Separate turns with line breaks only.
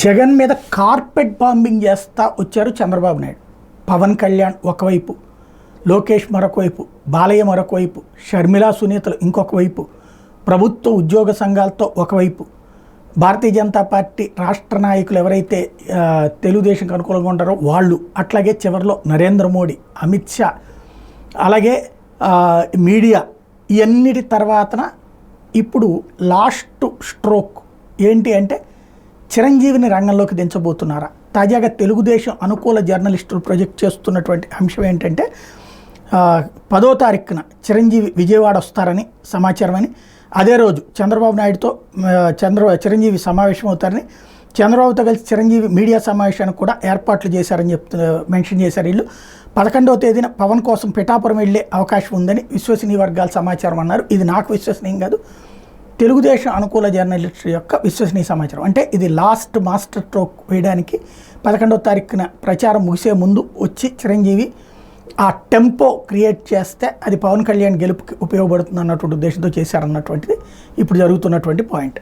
జగన్ మీద carpet bombing చేస్తా వచ్చారు చంద్రబాబు నాయుడు. పవన్ కళ్యాణ్ ఒకవైపు, లోకేష్ మరొక వైపు, బాలయ్య మరొక వైపు, షర్మిలా సునీతలు ఇంకొక వైపు, ప్రభుత్వ ఉద్యోగ సంఘాలతో ఒకవైపు, భారతీయ జనతా పార్టీ రాష్ట్ర నాయకులు ఎవరైతే తెలుగుదేశంకి అనుకూలంగా ఉంటారో వాళ్ళు, అట్లాగే చివరిలో నరేంద్ర మోడీ, అమిత్ షా, అలాగే మీడియా, ఇవన్నిటి తర్వాతన ఇప్పుడు లాస్ట్ స్ట్రోక్ ఏంటి అంటే చిరంజీవిని రంగంలోకి దించబోతున్నారా? తాజాగా తెలుగుదేశం అనుకూల జర్నలిస్టులు ప్రొజెక్ట్ చేస్తున్నటువంటి అంశం ఏంటంటే 10వ తారీఖున చిరంజీవి విజయవాడ వస్తారని సమాచారం అని, అదే రోజు చంద్రబాబు నాయుడుతో చిరంజీవి సమావేశం అవుతారని, చంద్రబాబుతో కలిసి చిరంజీవి మీడియా సమావేశానికి కూడా ఏర్పాట్లు చేశారని మెన్షన్ చేశారు. వీళ్ళు 11వ తేదీన పవన్ కోసం పిఠాపురం వెళ్ళే అవకాశం ఉందని విశ్వసనీయ వర్గాల సమాచారం అన్నారు. ఇది నాకు విశ్వసనీయం కాదు, తెలుగుదేశం అనుకూల జర్నలిస్టు యొక్క విశ్వసనీయ సమాచారం. అంటే ఇది లాస్ట్ మాస్టర్ స్ట్రోక్ వేయడానికి 11వ తారీఖున ప్రచారం ముగిసే ముందు వచ్చి చిరంజీవి ఆ టెంపో క్రియేట్ చేస్తే అది పవన్ కళ్యాణ్ గెలుపుకి ఉపయోగపడుతుంది అన్నటువంటి ఉద్దేశంతో చేశారన్నటువంటిది ఇప్పుడు జరుగుతున్నటువంటి పాయింట్.